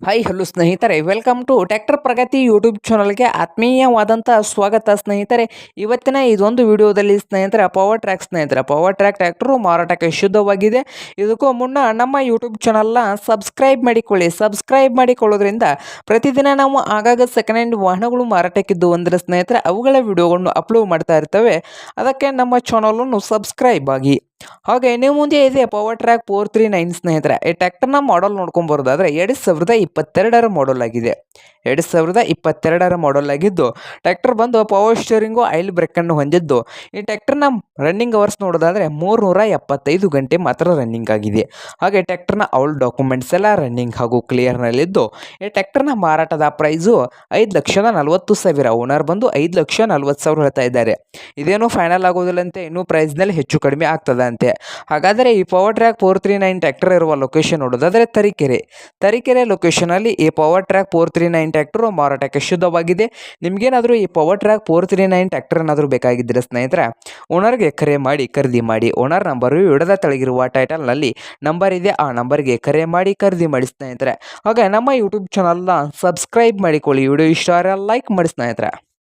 Hi hello ಸ್ನೇಹಿತರೆ, welcome to tractor Pragati YouTube ಚಾನಲ್ಗೆ ಆತ್ಮೀಯವಾದಂಥ ಸ್ವಾಗತ ಸ್ನೇಹಿತರೆ. ಇವತ್ತಿನ ಇದೊಂದು ವಿಡಿಯೋದಲ್ಲಿ ಸ್ನೇಹಿತರೆ ಪವರ್ ಟ್ರ್ಯಾಕ್ ಟ್ರ್ಯಾಕ್ಟರು ಮಾರಾಟಕ್ಕೆ ಶುದ್ಧವಾಗಿದೆ. ಇದಕ್ಕೂ ಮುನ್ನ ನಮ್ಮ ಯೂಟ್ಯೂಬ್ ಚಾನಲ್ನ ಸಬ್ಸ್ಕ್ರೈಬ್ ಮಾಡಿಕೊಳ್ಳೋದ್ರಿಂದ ಪ್ರತಿದಿನ ನಾವು ಆಗಾಗ ಸೆಕೆಂಡ್ ಹ್ಯಾಂಡ್ ವಾಹನಗಳು ಮಾರಾಟಕ್ಕಿದ್ದು ಅಂದರೆ ಸ್ನೇಹಿತರೆ ಅವುಗಳ ವಿಡಿಯೋಗಳನ್ನು ಅಪ್ಲೋಡ್ ಮಾಡ್ತಾ ಇರ್ತವೆ. ಅದಕ್ಕೆ ನಮ್ಮ ಚಾನಲನ್ನು ಸಬ್ಸ್ಕ್ರೈಬ್ ಆಗಿ. ಹಾಗೆ ನೀವು ಮುಂದೆ ಇದೆ ಪವರ್ ಟ್ರ್ಯಾಕ್ 439 ಸ್ನೇಹಿತರೆ. ಈ ಟ್ರ್ಯಾಕ್ಟರ್ನ ಮಾಡಲ್ ನೋಡ್ಕೊಂಬರೋದಾದ್ರೆ 2022ರ ಮಾಡಲ್ ಆಗಿದೆ. 2022ರ ಮಾಡಲ್ ಆಗಿದ್ದು ಟ್ರ್ಯಾಕ್ಟರ್ ಬಂದು ಪವರ್ ಸ್ಟೀರಿಂಗು ಆಯಿಲ್ ಬ್ರೇಕನ್ನು ಹೊಂದಿದ್ದು, ಈ ಟ್ರ್ಯಾಕ್ಟರ್ನ ರನ್ನಿಂಗ್ ಅವರ್ಸ್ ನೋಡೋದಾದ್ರೆ 375 ಗಂಟೆ ಮಾತ್ರ ರನ್ನಿಂಗ್ ಆಗಿದೆ. ಹಾಗೆ ಟ್ರ್ಯಾಕ್ಟರ್ನ ಆಲ್ ಡಾಕ್ಯುಮೆಂಟ್ಸ್ ಎಲ್ಲ ರನ್ನಿಂಗ್ ಹಾಗೂ ಕ್ಲಿಯರ್ನಲ್ಲಿದ್ದು, ಈ ಟ್ರ್ಯಾಕ್ಟರ್ನ ಮಾರಾಟದ ಪ್ರೈಸು 5,40,000. ಓನರ್ ಬಂದು 5,40,000 ಹೇಳ್ತಾ ಇದ್ದಾರೆ. ಇದೇನು ಫೈನಲ್ ಆಗೋದಿಲ್ಲಂತೆ, ಇನ್ನೂ ಪ್ರೈಸ್ನಲ್ಲಿ ಹೆಚ್ಚು ಕಡಿಮೆ ಆಗ್ತದೆ ಅಂತೆ. ಹಾಗಾದರೆ ಈ ಪವರ್ ಟ್ರ್ಯಾಕ್ 439 ಟ್ರ್ಯಾಕ್ಟರ್ ಇರುವ ಲೊಕೇಶನ್ ನೋಡೋದಾದರೆ ತರೀಕೆರೆ ಲೊಕೇಶನಲ್ಲಿ ಈ ಪವರ್ ಟ್ರ್ಯಾಕ್ 439 ಟ್ರ್ಯಾಕ್ಟರ್ ಮಾರಾಟಕ್ಕೆ ಶುದ್ಧವಾಗಿದೆ. ನಿಮಗೇನಾದರೂ ಈ ಪವರ್ ಟ್ರ್ಯಾಕ್ 439 ಟ್ರ್ಯಾಕ್ಟರ್ ಏನಾದರೂ ಬೇಕಾಗಿದ್ದರೆ ಸ್ನೇಹಿತರೆ ಓನರ್ಗೆ ಕರೆ ಮಾಡಿ ಖರೀದಿ ಮಾಡಿ. ಓನರ್ ನಂಬರು ವಿಡಿಯೋದ ತೆಳಗಿರುವ ಟೈಟಲ್ನಲ್ಲಿ ನಂಬರ್ ಇದೆ, ಆ ನಂಬರ್ಗೆ ಕರೆ ಮಾಡಿ ಖರೀದಿ ಮಾಡಿ ಸ್ನೇಹಿತರೆ. ಹಾಗೆ ನಮ್ಮ ಯೂಟ್ಯೂಬ್ ಚಾನಲ್ನ ಸಬ್ಸ್ಕ್ರೈಬ್ ಮಾಡಿಕೊಳ್ಳಿ. ವಿಡಿಯೋ ಇಷ್ಟ ಆದರೆ ಲೈಕ್ ಮಾಡಿ ಸ್ನೇಹಿತರೆ.